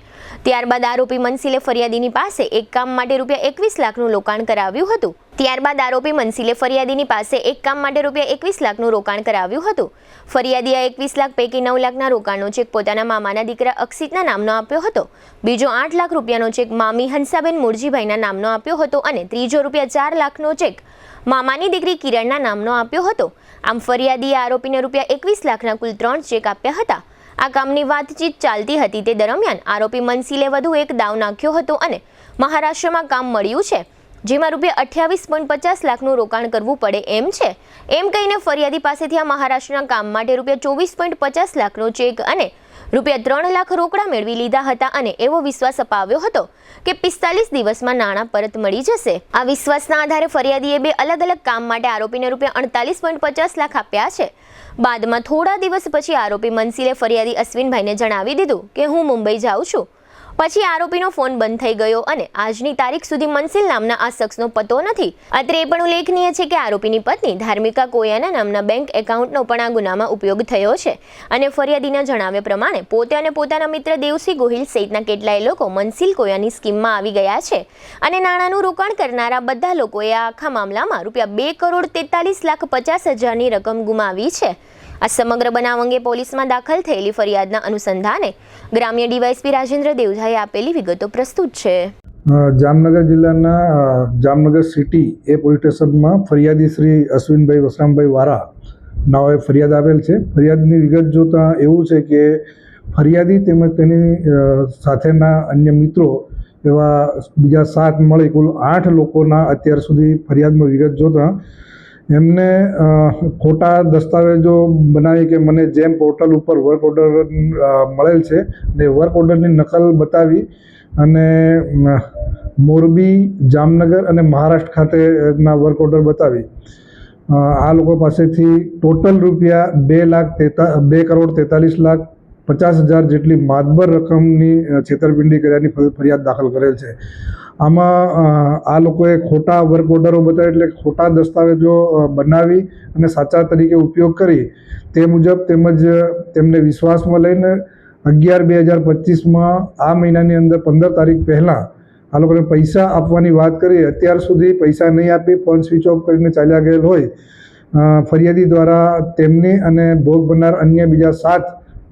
ત્યારબાદ આરોપી મનસિલે ફરિયાદીની પાસે એક કામ માટે ₹21 લાખનું રોકાણ કરાવ્યું હતું. ફરિયાદીએ 21 લાખ પૈકી 9 લાખના રોકાણનો ચેક પોતાના મામાના દીકરા અક્ષિતના નામનો આપ્યો હતો. બીજો 8 લાખ રૂપિયાનો ચેક મામી હંસાબેન મુરજીભાઈના નામનો આપ્યો હતો અને ત્રીજો ₹4 લાખનો ચેક મામાની દીકરી કિરણના નામનો આપ્યો હતો. આમ ફરિયાદીએ આરોપીને ₹21 લાખના કુલ 3 ચેક આપ્યા હતા. આ કામની વાતચીત ચાલતી હતી તે દરમિયાન આરોપી મનસિલે વધુ એક દાવ નાખ્યો હતો અને મહારાષ્ટ્રમાં કામ મળ્યું છે જેમાં ₹28.50 લાખનું રોકાણ કરવું પડે એમ છે. એમ કહીને ફરિયાદી પાસેથી આ મહારાષ્ટ્રના કામ માટે ₹24.50 લાખનો ચેક અને ₹3 લાખ રોકડા મેળવી લીધા હતા અને એવો વિશ્વાસ અપાવ્યો હતો કે 45 દિવસમાં નાણાં પરત મળી જશે. આ વિશ્વાસના આધારે ફરિયાદીએ 2 અલગ અલગ કામ માટે આરોપીને ₹48.50 લાખ આપ્યા છે. બાદમાં થોડા દિવસ પછી આરોપી મનસિલે ફરિયાદી અશ્વિનભાઈને જણાવી દીધું કે હું મુંબઈ જાઉં છું. પછી આરોપીનો ફોન બંધ થઈ ગયો અને આજની તારીખ સુધી મનસિલ નામના આ શખ્સનો પતો નથી. અત્રે એ પણ ઉલ્લેખનીય છે કે આરોપીની પત્ની ધાર્મિકા કોયાના નામના બેંક એકાઉન્ટનો પણ આ ગુનામાં ઉપયોગ થયો છે અને ફરિયાદીના જણાવ્યા પ્રમાણે પોતે અને પોતાના મિત્ર દેવસિંહ ગોહિલ સહિતના કેટલાય લોકો મનસિલ કોયાની સ્કીમમાં આવી ગયા છે અને નાણાંનું રોકાણ કરનારા બધા લોકોએ આખા મામલામાં ₹2,43,50,000ની રકમ ગુમાવી છે. આ સમગ્ર બનાવ અંગે પોલીસમાં દાખલ થયેલી ફરિયાદના અનુસંધાને ગ્રામ્ય ડીવાયએસપી રાજેન્દ્ર દેવધાએ આપેલી વિગતો પ્રસ્તુત છે. જામનગર જિલ્લાના જામનગર સિટી એ પોલીસ સ્ટેશનમાં ફરિયાદી શ્રી અશ્વિનભાઈ વસરામભાઈ વારા નાઓએ ફરિયાદ આવેલ છે. ફરિયાદની વિગત જોતાં એવું છે કે ફરિયાદી તેમજ તેની સાથેના અન્ય મિત્રો એવા બીજા 7 મળી કુલ 8 લોકોના અત્યાર સુધી ફરિયાદમાં વિગત જોતાં એમને ખોટા દસ્તાવેજો બનાવી કે મને જેમ પોર્ટલ ઉપર વર્ક ઓર્ડર મળેલ છે ને વર્ક ઓર્ડરની નકલ બતાવી અને મોરબી, જામનગર અને મહારાષ્ટ્ર ખાતેના વર્ક ઓર્ડર બતાવી આ લોકો પાસેથી ટોટલ ₹2,43,50,000 જેટલી માતબર રકમની છેતરપિંડી કર્યાની ફરિયાદ દાખલ કરેલ છે. આમાં આ લોકોએ ખોટા વર્ક ઓર્ડરો બતાવી એટલે ખોટા દસ્તાવેજો બનાવી અને સાચા તરીકે ઉપયોગ કરી તે મુજબ તેમજ તેમને વિશ્વાસમાં લઈને 11/2025માં આ મહિનાની અંદર 15 તારીખ પહેલાં આ લોકોને પૈસા આપવાની વાત કરી. અત્યાર સુધી પૈસા નહીં આપી ફોન સ્વિચ ઓફ કરીને ચાલ્યા ગયેલ હોય ફરિયાદી દ્વારા તેમની અને ભોગ બનનાર અન્ય બીજા 7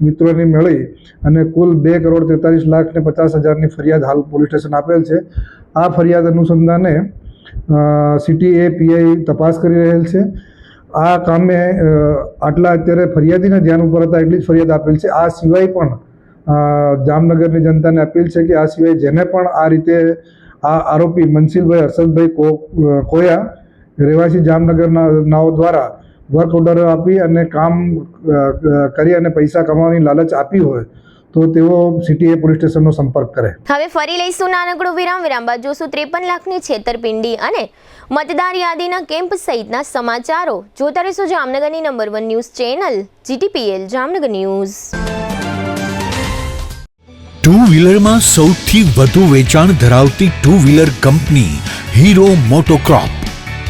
મિત્રોની મળી અને કુલ ₹2,43,50,000ની ફરિયાદ હાલ પોલીસ સ્ટેશન આપેલ છે. આ ફરિયાદ અનુસંધાને સિટી એ પીઆઈ તપાસ કરી રહેલ છે. આ કામે આટલા અત્યારે ફરિયાદીના ધ્યાન ઉપર હતા એટલી જ ફરિયાદ આપેલ છે. આ સિવાય પણ જામનગરની જનતાને અપીલ છે કે આ સિવાય જેને પણ આ રીતે આ આરોપી મનસિલભાઈ હર્ષદભાઈ કોયા રહેવાસી જામનગરના નાઓ દ્વારા વર્ક ઓર્ડર આપી અને કામ કરી અને પૈસા કમાવાની લાલચ આપી હોય તો તેઓ સિટી એ પોલીસ સ્ટેશનનો સંપર્ક કરે. હવે ફરી લઈશું નાનકડો વિરામ બાદ જોશું 53 લાખની છેતરપિંડી અને મતદાર યાદીના કેમ્પ સહિતના સમાચારો. જોતા રહેશો જામનગરની number 1 news channel GTPL Jamnagar news. Two વ્હીલરમાં સૌથી વધુ વેચાણ ધરાવતી two wheeler company Hero MotoCorp.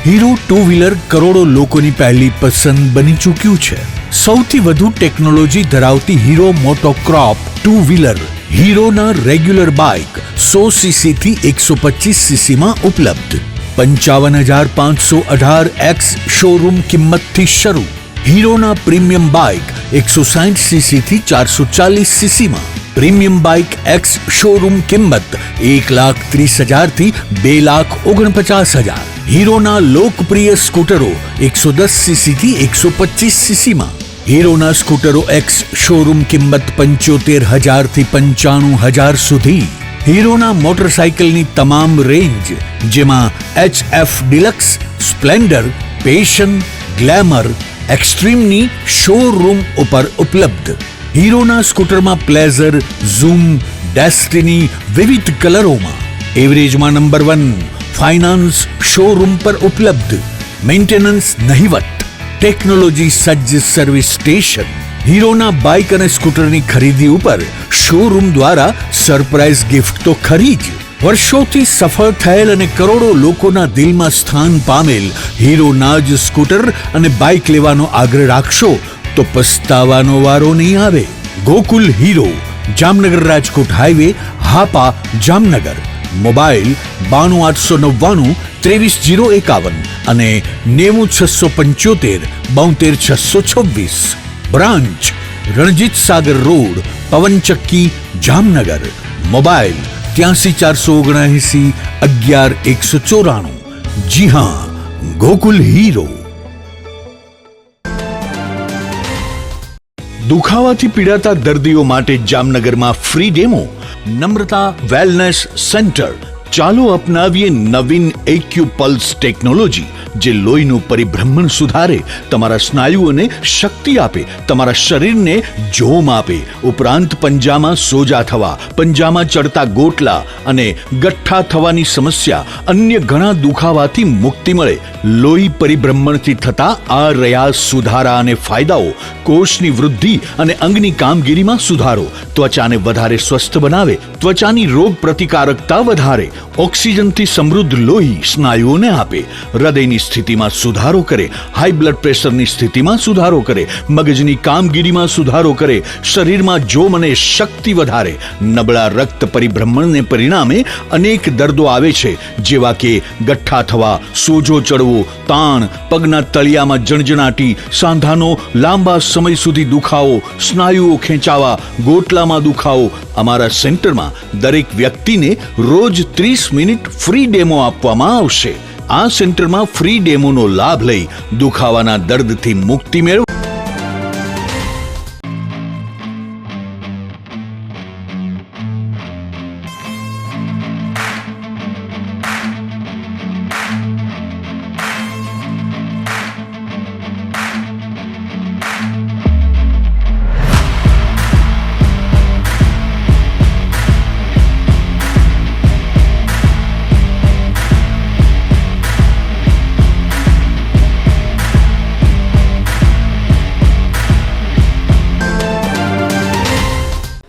Hero two wheeler કરોડો લોકોની પહેલી પસંદ બની ચૂક્યું છે. સૌથી વધુ ટેકનોલોજી ધરાવતી હીરો મોટોક્રોપ ટુ વ્હીલર હીરોના રેગ્યુલર બાઇક 100cc થી 125cc માં ઉપલબ્ધ. 55,518 શોરૂમ કિંમતથી શરૂ. હીરોના પ્રીમિયમ બાઇક 160cc થી 440cc માં. પ્રીમિયમ બાઇક એક્સ શોરૂમ કિંમત 1,30,000 થી 2,49,000. હીરોના લોકપ્રિય સ્કૂટરો 110cc થી 125cc માં. હીરોના સ્કૂટરો એક્સ શોરૂમ કિંમત 75,000 થી 95,000 સુધી. હીરોના મોટરસાઇકલની તમામ રેન્જ, જેમાં HF deluxe, Splendor, Passion, Glamour, એક્સ્ટ્રીમની શોરૂમ ઉપર ઉપલબ્ધ. હીરોના સ્કૂટરમાં પ્લેઝર, ઝૂમ, ડેસ્ટિની વિવિધ કલરોમાં. એવરેજમાં નંબર 1. ફાઇનાન્સ શોરૂમ પર ઉપલબ્ધ. મેન્ટેનન્સ નહિવત. ટેકનોલોજી સજ્જ સર્વિસ સ્ટેશન. હીરોના બાઇક અને સ્કૂટરની ખરીદી ઉપર શોરૂમ દ્વારા સરપ્રાઇઝ ગિફ્ટ તો ખરી જ. વર્ષોથી સફળ થયેલ અને કરોડો લોકોના દિલમાં સ્થાન પામેલ હીરોના જ સ્કૂટર અને બાઇક લેવાનો આગ્રહ રાખશો તો પસ્તાવાનો વારો નહીં આવે. Gokul Hero, Jamnagar Rajkot highway, Hapa, Jamnagar. Mobile 92 899 23 051 અને 90 675 72 626. Branch Ranjit Sagar road, પવનચક્કી, Jamnagar. Mobile 83 479 11 194. જી હા, ગોકુલ હીરો. દુખાવાથી પીડાતા દર્દીઓ માટે જામનગરમાં ફ્રી ડેમો. નમ્રતા વેલનેસ સેન્ટર. ચાલો અપનાવીએ નવીન એક્યુપલ્સ ટેકનોલોજી, જે લોહીનું પરિભ્રમણ સુધારે, તમારા સ્નાયુઓને શક્તિ આપે, તમારા શરીરને જોમ આપે. ઉપરાંત પંજામાં સોજા થવા, પંજામાં ચડતા ગોટલા અને ગઠ્ઠા થવાની સમસ્યા, અન્ય ઘણા દુખાવાથી મુક્તિ મળે. લોહી પરિભ્રમણથી થતા આ રહ્યા સુધારા અને ફાયદાઓ. કોષની વૃદ્ધિ અને અંગની કામગીરીમાં સુધારો. ત્વચાને વધારે સ્વસ્થ બનાવે, ત્વચાની રોગ પ્રતિકારકતા વધારે. ઓક્સિજનથી સમૃદ્ધ લોહી સ્નાયુઓને આપે. હૃદયની સ્થિતિમાં સુધારો કરે, હાઈ બ્લડ પ્રેશરની સ્થિતિમાં સુધારો કરે, મગજની કામગીરીમાં સુધારો કરે, શરીરમાં જોમ અને શક્તિ વધારે. નબળા રક્ત પરિભ્રમણને પરિણામે અનેક દર્દો આવે છે, જેવા કે ગઠ્ઠા થવા, સોજો ચડવો, તાણ, પગના તળિયામાં જણજણાટી, સાંધાનો લાંબા સમય સુધી દુખાવો, સ્નાયુઓ ખેંચાવા, ગોટલામાં દુખાવો. અમારા સેન્ટરમાં દરેક વ્યક્તિને રોજ 30 મિનિટ ફ્રી ડેમો આપવામાં આવશે. આ સેન્ટરમાં ફ્રી ડેમોનો લાભ લઈ દુખાવાના દર્દથી મુક્તિ મેળવો.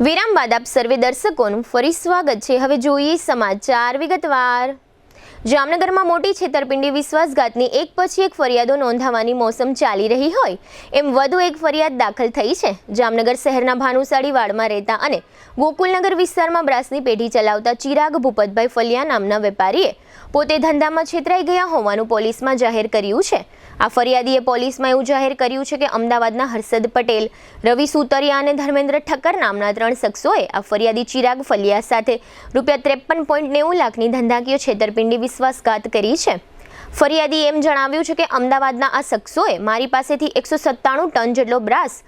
વિરામ બાદ આપ સર્વે દર્શકોનું ફરી સ્વાગત છે. હવે જોઈએ સમાચાર વિગતવાર. જામનગરમાં મોટી છેતરપિંડી વિશ્વાસઘાતની એક પછી એક ફરિયાદો નોંધાવાની મોસમ ચાલી રહી હોય એમ વધુ એક ફરિયાદ દાખલ થઈ છે. જામનગર શહેરના ભાનુશાળી વાડમાં રહેતા અને ગોકુલનગર વિસ્તારમાં બ્રાસની પેઢી ચલાવતા ચિરાગ ભૂપતભાઈ ફલિયા નામના વેપારીએ પોતે ધંધામાં છેતરાઈ ગયા હોવાનું પોલીસમાં જાહેર કર્યું છે. આ ફરિયાદીએ પોલીસમાં એવું જાહેર કર્યું છે કે અમદાવાદના હર્ષદ પટેલ, રવિ સુતરિયા અને ધર્મેન્દ્ર ઠક્કર નામના 3 શખ્સોએ આ ફરિયાદી ચિરાગ ફલિયા સાથે ₹53.90 લાખની ધંધાકીય છેતરપિંડી વિશ્વાસઘાત કરી છે. ફરિયાદીએ એમ જણાવ્યું છે કે અમદાવાદના આ શખ્સોએ મારી પાસેથી 197 ટન જેટલો બ્રાસ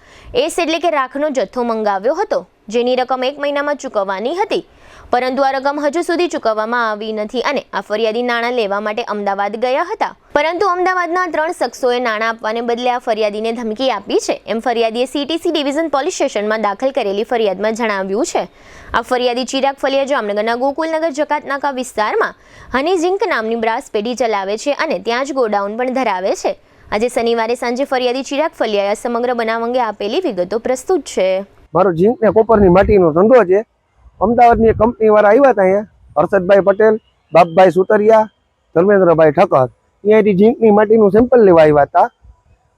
એટલે કે રાખનો જથ્થો મંગાવ્યો હતો, જેની રકમ 1 મહિનામાં ચૂકવવાની હતી, પરંતુ આ રકમ હજુ સુધી ચૂકવવામાં આવી નથી અને આ ફરિયાદી નાણાં લેવા માટે અમદાવાદ ગયા હતા. પરંતુ અમદાવાદના 3 શખ્સોએ નાણાં આપવાને બદલે આ ફરિયાદીને ધમકી આપી છે એમ ફરિયાદીએ CTC ડિવિઝન પોલીસ સ્ટેશનમાં દાખલ કરેલી ફરિયાદમાં જણાવ્યું છે. આ ફરિયાદી ચિરાગ ફલિયા જામનગરના ગોકુલનગર જકાતનાકા વિસ્તારમાં હની ઝિંક નામની બ્રાસ પેઢી ચલાવે છે અને ત્યાં જ ગોડાઉન પણ ધરાવે છે. આજે શનિવારે સાંજે ફરિયાદી ચિરાગ ફલિયાએ સમગ્ર બનાવ અંગે આપેલી વિગતો પ્રસ્તુત છે. મારો ઝીંક ને કોપરની માટીનો ધંધો છે. અમદાવાદની એક કંપની વાળા આવ્યા હતા અહીંયા, હર્ષદભાઈ પટેલ, બાપભાઈ સુતરિયા, ધર્મેન્દ્રભાઈ ઠક્કર. અહીંયાથી ઝીંકની માટીનું સેમ્પલ લેવા આવ્યા હતા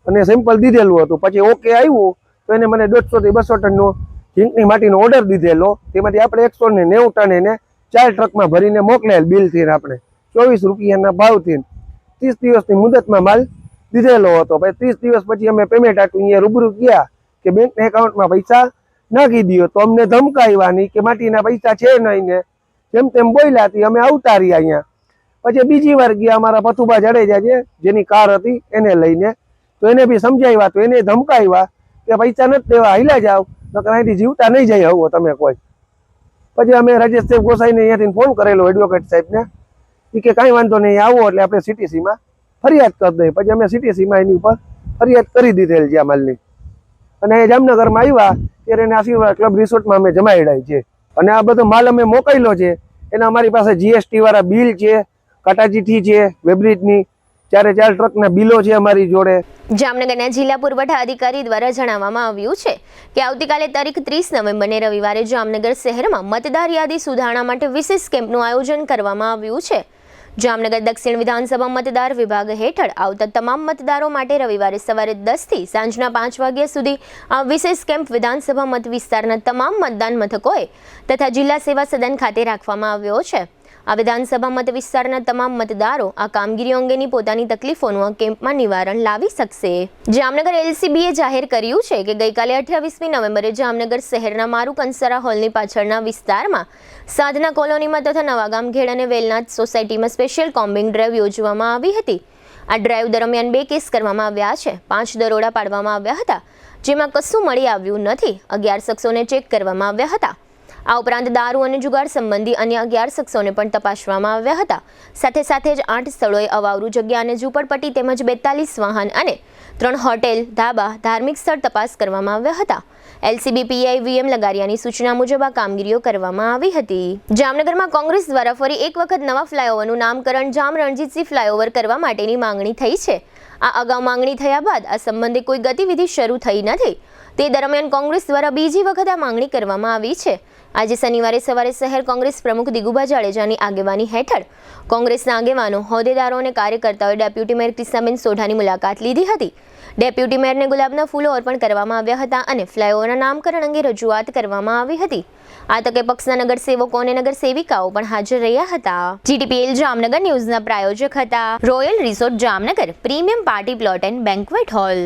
અને સેમ્પલ દીધેલું હતું. પછી ઓકે આવ્યું તો એને મને 150 થી 200 ટનનો ઝીંકની માટીનો ઓર્ડર દીધેલો. તેમાંથી આપણે 190 ટન એને 4 ટ્રકમાં ભરીને મોકલેલ બિલથી. આપણે 24 રૂપિયાના ભાવથી 30 દિવસની મુદતમાં માલ દીધેલો હતો. પછી 30 દિવસ પછી અમે પેમેન્ટ આપ્યું. અહીંયા રૂબરૂ ગયા કે બેંકના એકાઉન્ટમાં પૈસા નાખી દો, તો અમને ધમકાવ્યા નહીં કે માટીના પૈસા છે નહીં ને જેમ તેમ બોલ્યા હતી. અમે આવતા રહ્યા અહીંયા. પછી બીજી વાર ગયા અમારા પથુભા જાડેજા છે, જેની કાર હતી એને લઈને, તો એને બી સમજાવ્યા, તો એને ધમકાવ્યા કે પૈસા નથી દેવા, હાલ્યા જાવ, નકર અહીંથી જીવતા નહીં જાય આવો તમે કોઈ. પછી અમે રાજેશ સાહેબ ગોસાઈને અહીંયાથી ફોન કરેલો એડવોકેટ સાહેબને, એ કે કાંઈ વાંધો નહીં, આવો એટલે આપણે CTC-માં ફરિયાદ કરી દઈએ. પછી અમે CTC-માં એની ઉપર ફરિયાદ કરી દીધેલ છે આ માલની. અને એ જામનગરમાં આવ્યા ત્યારે એને આશીર્વાદ ક્લબ રિસોર્ટમાં અમે જમાડાય છે. અને આ બધો માલ અમે મોકલ્યો છે, એના અમારી પાસે GST વાળા બિલ છે, કાટાચીઠી છે, વેબ્રિજની 4 ટ્રકના બિલો છે અમારી જોડે. જામનગરના જિલ્લા પુરવઠા અધિકારી દ્વારા જણાવવામાં આવ્યું છે કે આવતીકાલે તારીખ 30 નવેમ્બરને રવિવારે જામનગર શહેરમાં મતદાર યાદી સુધારણા માટે વિશેષ કેમ્પનું આયોજન કરવામાં આવ્યું છે. જામનગર દક્ષિણ વિધાનસભા મતદાર વિભાગ હેઠળ આવતા તમામ મતદારો માટે રવિવારે સવારે 10 થી સાંજના 5 વાગ્યા સુધી આ વિશેષ કેમ્પ વિધાનસભા મત વિસ્તારના તમામ મતદાન મથકોએ તથા જિલ્લા સેવા સદન ખાતે રાખવામાં આવ્યો છે. આ વિધાનસભા મત વિસ્તારના તમામ મતદારો આ કામગીરી અંગેની પોતાની તકલીફોનું આ કેમ્પમાં નિવારણ લાવી શકશે. જામનગર LCBએ જાહેર કર્યું છે કે ગઈકાલે 28મી નવેમ્બરે જામનગર શહેરના મારુ કંસારા હોલની પાછળના વિસ્તારમાં સાધના કોલોનીમાં તથા નવાગામ ઘેડ અને વેલનાથ સોસાયટીમાં સ્પેશિયલ કોમ્બિંગ ડ્રાઈવ યોજવામાં આવી હતી. આ ડ્રાઈવ દરમિયાન 2 કેસ કરવામાં આવ્યા છે, 5 દરોડા પાડવામાં આવ્યા હતા, જેમાં કશું મળી આવ્યું નથી. 11 શખ્સોને ચેક કરવામાં આવ્યા હતા. આ ઉપરાંત દારૂ અને જુગાર સંબંધી અન્ય 11 શખ્સોને પણ તપાસવામાં આવ્યા હતા. સાથે સાથે જ 8 સ્થળોએ અવાવરૂ જગ્યા અને ઝૂંપડપટ્ટી તેમજ 42 વાહન અને 3 હોટેલ, ધાબા, ધાર્મિક સ્થળ તપાસ કરવામાં આવ્યા હતા. LCB PI VM લગારિયાની સૂચના મુજબ આ કામગીરીઓ કરવામાં આવી હતી. જામનગરમાં કોંગ્રેસ દ્વારા ફરી એક વખત નવા ફ્લાયઓવરનું નામકરણ જામ રણજીતસિંહ ફ્લાયઓવર કરવા માટેની માંગણી થઈ છે. આ અગાઉ માંગણી થયા બાદ આ સંબંધે કોઈ ગતિવિધિ શરૂ થઈ નથી. તે દરમિયાન કોંગ્રેસ દ્વારા બીજી વખત આ માંગણી કરવામાં આવી છે. આજે શનિવારે સવારે શહેર કોંગ્રેસ પ્રમુખ દિગુભા જાડેજાની આગેવાની હેઠળ કોંગ્રેસના આગેવાનો, હોદ્દેદારો અને કાર્યકર્તાઓએ ડેપ્યુટી મેયર ક્રિષ્નાબેન સોઢાની મુલાકાત લીધી હતી. ડેપ્યુટી મેયરને ગુલાબના ફૂલો અર્પણ કરવામાં આવ્યા હતા અને ફ્લાયઓવરના નામકરણ અંગે રજૂઆત કરવામાં આવી હતી. આ તકે પક્ષના નગરસેવકો અને નગરસેવિકાઓ પણ હાજર રહ્યા હતા. GTPL જામનગર ન્યૂઝના પ્રાયોજક હતા royal resort Jamnagar, premium party plot and banquet hall.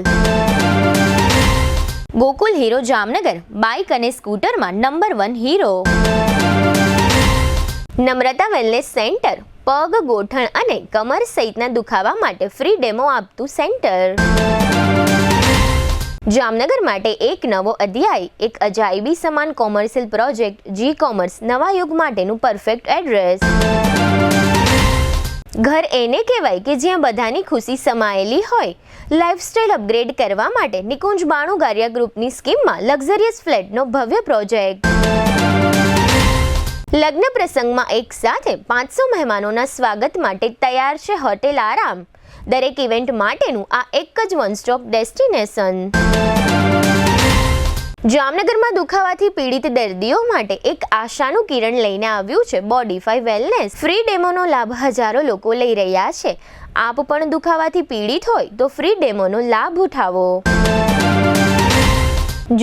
Gokul Hero Jamnagar, bike અને સ્કૂટરમાં number 1 Hero. Namrata wellness centre, પગ, ગોઠણ અને કમર સહિતના દુખાવા માટે ફ્રી ડેમો આપતું સેન્ટર. જામનગર માટે એક નવો અધ્યાય, એક અજાયબી સમાન કોમર્શિયલ પ્રોજેક્ટ G-કોમર્સ, નવા યુગ માટેનું પરફેક્ટ એડ્રેસ. ઘર એને કહેવાય કે જ્યાં બધાની ખુશી સમાયેલી હોય. લાઇફસ્ટાઇલ અપગ્રેડ કરવા માટે નિકુંજ બાણુગારિયા ગ્રુપની સ્કીમમાં લક્ઝરિયસ ફ્લેટનો ભવ્ય પ્રોજેક્ટ. લગ્ન પ્રસંગમાં એક સાથે 500 મહેમાનોના સ્વાગત માટે તૈયાર છે હોટેલ આરામ. દરેક ઇવેન્ટ માટેનું આ એક જ વન સ્ટોપ ડેસ્ટિનેશન. જામનગરમાં દુખાવાથી પીડિત દર્દીઓ માટે એક આશાનું કિરણ લઈને આવ્યું છે બોડીફાઈ વેલનેસ. ફ્રી ડેમોનો લાભ હજારો લોકો લઈ રહ્યા છે. આપ પણ દુખાવાથી પીડિત હોય તો ફ્રી ડેમોનો લાભ ઉઠાવો.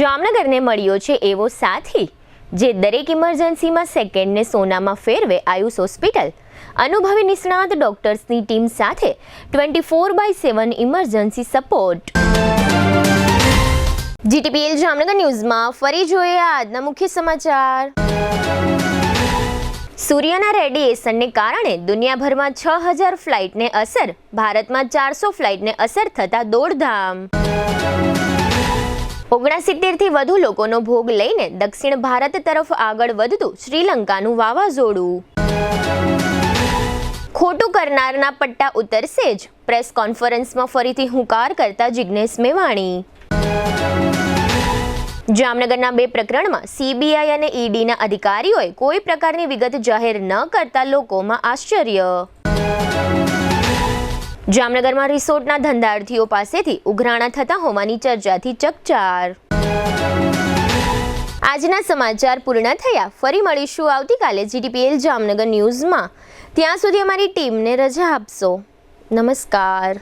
જામનગરને મળ્યો છે એવો સાથી જે દરેક ઇમરજન્સીમાં સેકન્ડને સોનામાં ફેરવે. આયુષ હોસ્પિટલ અનુભવી નિષ્ણાત ડોક્ટર્સની ટીમ સાથે 24/7 ઇમર્જન્સી સપોર્ટ. GTPL જામનગર ન્યૂઝમાં ફરી જોઈએ આજના મુખ્ય સમાચાર. સૂર્યના રેડિયેશનને કારણે દુનિયાભરમાં 6000 ફ્લાઇટને અસર, ભારતમાં 400 ફ્લાઇટને અસર થતા દોડધામ. 69થી વધુ લોકોનો ભોગ લઈને દક્ષિણ ભારત તરફ આગળ વધતું શ્રીલંકાનું વાવાઝોડું. ખોટું કરનારના પટ્ટા ઉતરશે જ, પ્રેસ કોન્ફરન્સમાં ફરીથી હુંકાર કરતા જિગ્નેશ મેવાણી. જામનગરના 2 પ્રકરણમાં CBI અને EDના અધિકારીઓએ કોઈ પ્રકારની વિગત જાહેર ન કરતા લોકોમાં આશ્ચર્ય. જામનગરમાં રિસોર્ટના ધંધાર્થીઓ પાસેથી ઉઘરાણા થતા હોવાની ચર્ચાથી ચકચાર. આજના સમાચાર પૂર્ણ થયા. ફરી મળીશું આવતીકાલે GTPL જામનગર ન્યૂઝમાં. ત્યાં સુધી અમારી ટીમને રજા આપશો. નમસ્કાર.